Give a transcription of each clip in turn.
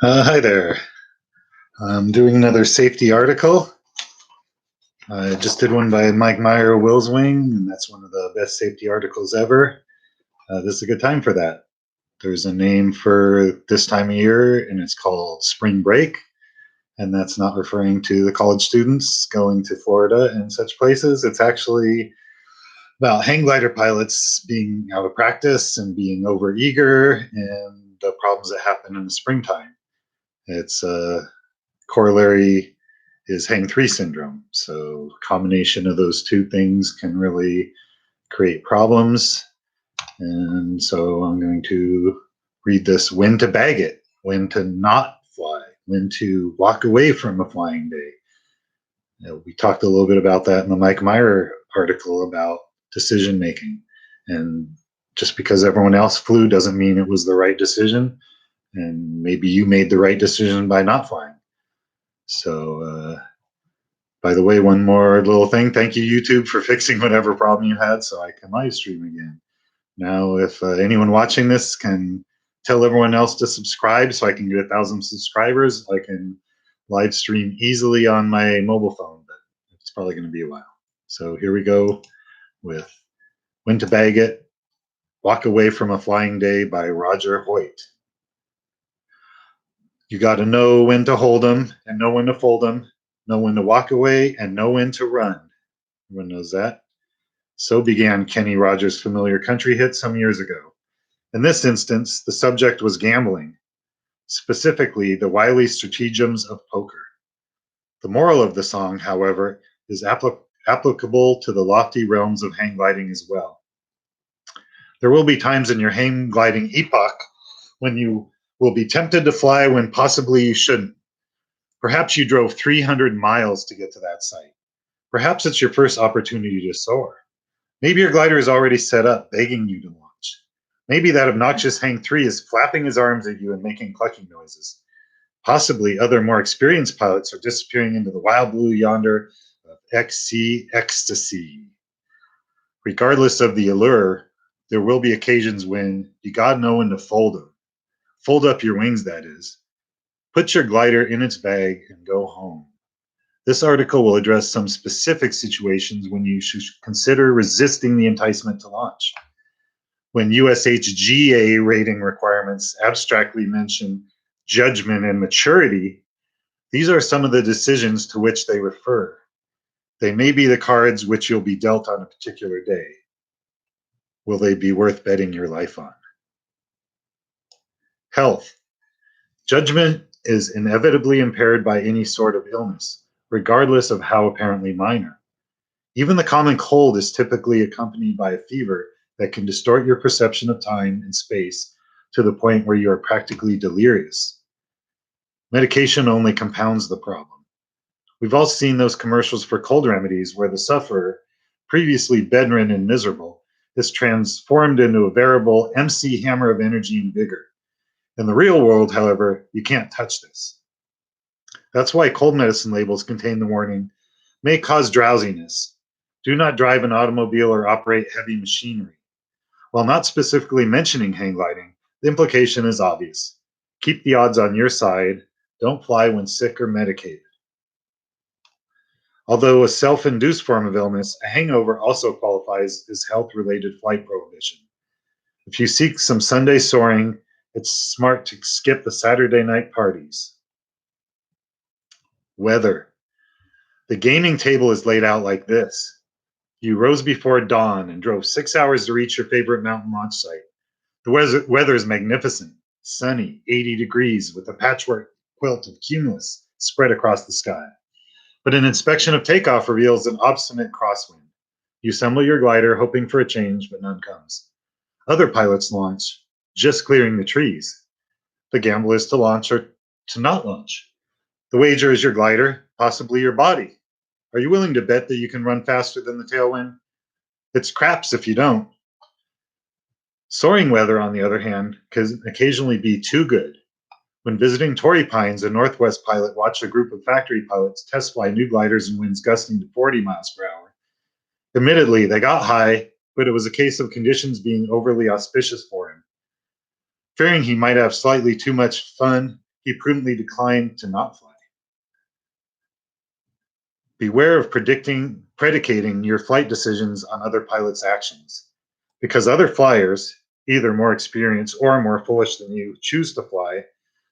Hi there. I'm doing another safety article. I just did one by Mike Meyer Will's Wing, and that's one of the best safety articles ever. This is a good time for that. There's a name for this time of year, and it's called spring break. And that's not referring to the college students going to Florida and such places. It's actually about hang glider pilots being out of practice and being overeager and the problems that happen in the springtime. It's corollary is hang 3 syndrome. So combination of those two things can really create problems. And so I'm going to read this: when to bag it, when to not fly, when to walk away from a flying day. We talked a little bit about that in the Mike Meyer article about decision making. And just because everyone else flew doesn't mean it was the right decision. And maybe you made the right decision by not flying. So, by the way, one more little thing. Thank you, YouTube, for fixing whatever problem you had so I can live stream again. Now, if anyone watching this can tell everyone else to subscribe so I can get 1,000 subscribers, I can live stream easily on my mobile phone, but it's probably going to be a while. So here we go with When to Bag It, Walk Away from a Flying Day by Roger Hoyt. You got to know when to hold them and know when to fold them, know when to walk away and know when to run. Everyone knows that. So began Kenny Rogers' familiar country hit some years ago. In this instance, the subject was gambling, specifically the wily stratagems of poker. The moral of the song, however, is applicable to the lofty realms of hang gliding as well. There will be times in your hang gliding epoch when you will be tempted to fly when possibly you shouldn't. Perhaps you drove 300 miles to get to that site. Perhaps it's your first opportunity to soar. Maybe your glider is already set up, begging you to launch. Maybe that obnoxious hang 3 is flapping his arms at you and making clucking noises. Possibly other more experienced pilots are disappearing into the wild blue yonder of XC ecstasy. Regardless of the allure, there will be occasions when you gotta know when to fold them. Fold up your wings, that is. Put your glider in its bag and go home. This article will address some specific situations when you should consider resisting the enticement to launch. When USHGA rating requirements abstractly mention judgment and maturity, these are some of the decisions to which they refer. They may be the cards which you'll be dealt on a particular day. Will they be worth betting your life on? Health. Judgment is inevitably impaired by any sort of illness, regardless of how apparently minor. Even the common cold is typically accompanied by a fever that can distort your perception of time and space to the point where you are practically delirious. Medication only compounds the problem. We've all seen those commercials for cold remedies where the sufferer, previously bedridden and miserable, is transformed into a veritable MC Hammer of energy and vigor. In the real world, however, you can't touch this. That's why cold medicine labels contain the warning, may cause drowsiness. Do not drive an automobile or operate heavy machinery. While not specifically mentioning hang gliding, the implication is obvious. Keep the odds on your side. Don't fly when sick or medicated. Although a self-induced form of illness, a hangover also qualifies as health-related flight prohibition. If you seek some Sunday soaring, it's smart to skip the Saturday night parties. Weather. The gaming table is laid out like this. You rose before dawn and drove 6 hours to reach your favorite mountain launch site. The weather is magnificent, sunny, 80 degrees with a patchwork quilt of cumulus spread across the sky. But an inspection of takeoff reveals an obstinate crosswind. You assemble your glider, hoping for a change, but none comes. Other pilots launch, just clearing the trees. The gamble is to launch or to not launch. The wager is your glider, possibly your body. Are you willing to bet that you can run faster than the tailwind? It's craps if you don't. Soaring weather, on the other hand, can occasionally be too good. When visiting Torrey Pines, a Northwest pilot watched a group of factory pilots test fly new gliders in winds gusting to 40 miles per hour. Admittedly, they got high, but it was a case of conditions being overly auspicious for him. Fearing he might have slightly too much fun, he prudently declined to not fly. Beware of predicating your flight decisions on other pilots' actions, because other flyers, either more experienced or more foolish than you, choose to fly,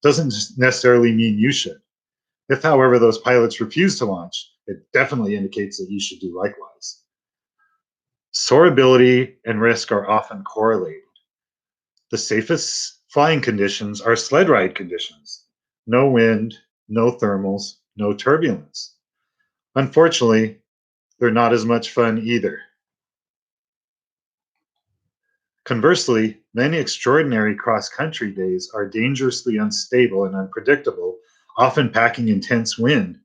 doesn't necessarily mean you should. If, however, those pilots refuse to launch, it definitely indicates that you should do likewise. Soarability and risk are often correlated. The safest flying conditions are sled ride conditions. No wind, no thermals, no turbulence. Unfortunately, they're not as much fun either. Conversely, many extraordinary cross-country days are dangerously unstable and unpredictable, often packing intense wind.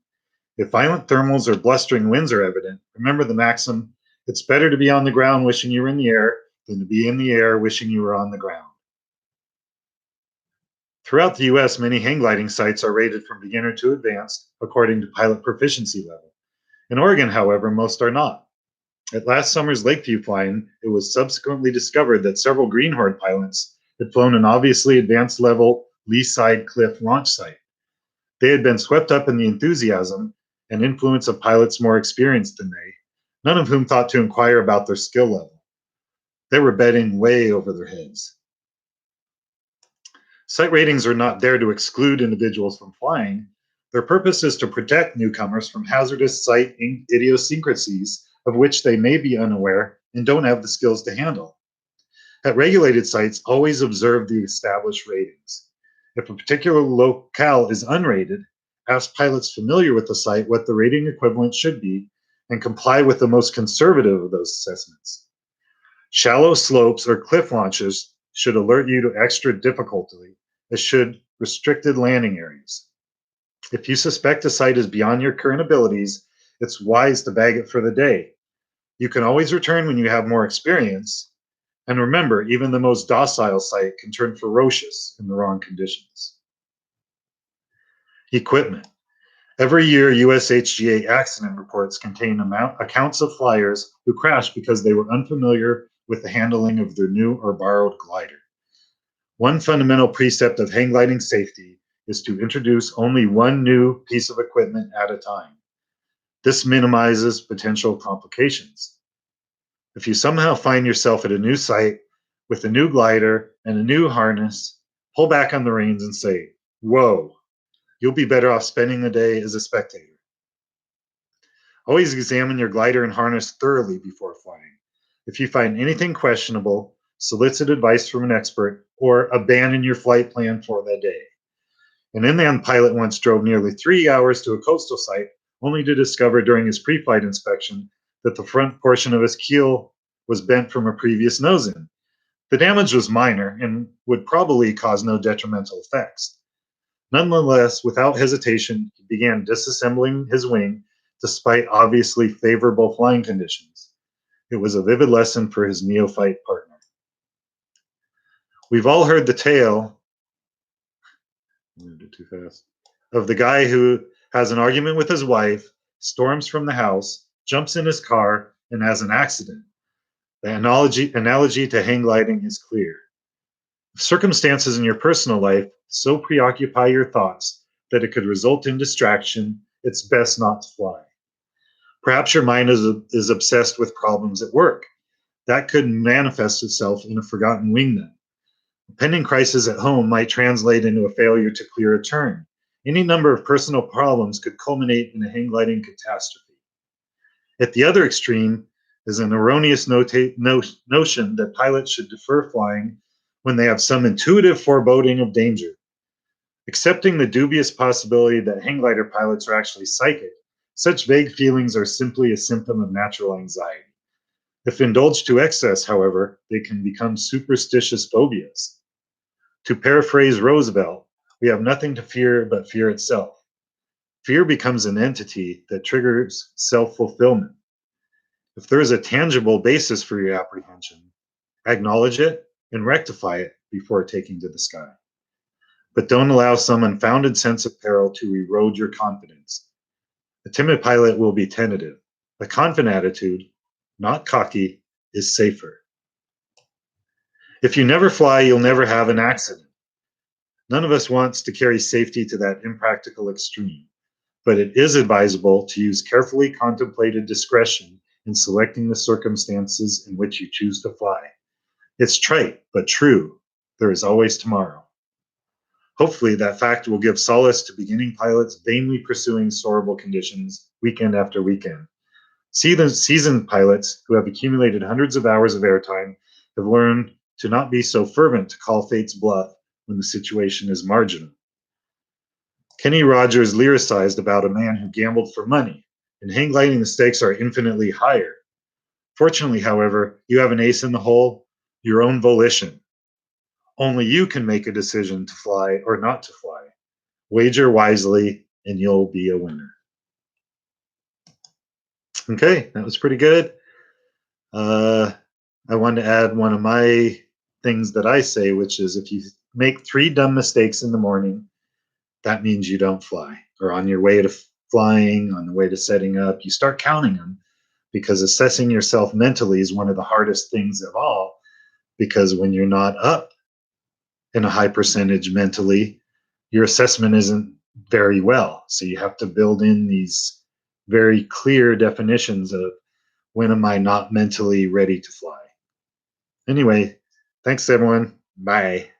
If violent thermals or blustering winds are evident, remember the maxim, it's better to be on the ground wishing you were in the air than to be in the air wishing you were on the ground. Throughout the US, many hang gliding sites are rated from beginner to advanced according to pilot proficiency level. In Oregon, however, most are not. At last summer's Lakeview flying, it was subsequently discovered that several Greenhorn pilots had flown an obviously advanced level lee side cliff launch site. They had been swept up in the enthusiasm and influence of pilots more experienced than they, none of whom thought to inquire about their skill level. They were betting way over their heads. Site ratings are not there to exclude individuals from flying. Their purpose is to protect newcomers from hazardous site idiosyncrasies of which they may be unaware and don't have the skills to handle. At regulated sites, always observe the established ratings. If a particular locale is unrated, ask pilots familiar with the site what the rating equivalent should be and comply with the most conservative of those assessments. Shallow slopes or cliff launches should alert you to extra difficulty, as should restricted landing areas. If you suspect a site is beyond your current abilities, it's wise to bag it for the day. You can always return when you have more experience. And remember, even the most docile site can turn ferocious in the wrong conditions. Equipment. Every year, USHGA accident reports contain accounts of flyers who crashed because they were unfamiliar with the handling of their new or borrowed glider. One fundamental precept of hang gliding safety is to introduce only one new piece of equipment at a time. This minimizes potential complications. If you somehow find yourself at a new site with a new glider and a new harness, pull back on the reins and say, whoa, you'll be better off spending the day as a spectator. Always examine your glider and harness thoroughly before flying. If you find anything questionable, solicit advice from an expert or abandon your flight plan for the day. An inland pilot once drove nearly 3 hours to a coastal site only to discover during his pre-flight inspection that the front portion of his keel was bent from a previous nose-in. The damage was minor and would probably cause no detrimental effects. Nonetheless, without hesitation, he began disassembling his wing despite obviously favorable flying conditions. It was a vivid lesson for his neophyte partner. We've all heard the tale too fast, of the guy who has an argument with his wife, storms from the house, jumps in his car, and has an accident. The analogy to hang gliding is clear. If circumstances in your personal life so preoccupy your thoughts that it could result in distraction, it's best not to fly. Perhaps your mind is obsessed with problems at work. That could manifest itself in a forgotten wing nut. A pending crisis at home might translate into a failure to clear a turn. Any number of personal problems could culminate in a hang gliding catastrophe. At the other extreme is an erroneous notion that pilots should defer flying when they have some intuitive foreboding of danger. Accepting the dubious possibility that hang glider pilots are actually psychic, such vague feelings are simply a symptom of natural anxiety. If indulged to excess, however, they can become superstitious phobias. To paraphrase Roosevelt, we have nothing to fear but fear itself. Fear becomes an entity that triggers self-fulfillment. If there is a tangible basis for your apprehension, acknowledge it and rectify it before taking to the sky. But don't allow some unfounded sense of peril to erode your confidence. A timid pilot will be tentative. A confident attitude, not cocky, is safer. If you never fly, you'll never have an accident. None of us wants to carry safety to that impractical extreme, but it is advisable to use carefully contemplated discretion in selecting the circumstances in which you choose to fly. It's trite, but true. There is always tomorrow. Hopefully, that fact will give solace to beginning pilots vainly pursuing soarable conditions weekend after weekend. Seasoned pilots who have accumulated hundreds of hours of airtime have learned to not be so fervent to call fate's bluff when the situation is marginal. Kenny Rogers lyricized about a man who gambled for money. In hang gliding, the stakes are infinitely higher. Fortunately, however, you have an ace in the hole, your own volition. Only you can make a decision to fly or not to fly. Wager wisely, and you'll be a winner. Okay, that was pretty good. I wanted to add one of my things that I say, which is if you make 3 dumb mistakes in the morning, that means you don't fly. Or on your way to flying, on the way to setting up, you start counting them, because assessing yourself mentally is one of the hardest things of all. Because when you're not up in a high percentage mentally, your assessment isn't very well. So you have to build in these very clear definitions of when am I not mentally ready to fly. Anyway, thanks everyone. Bye.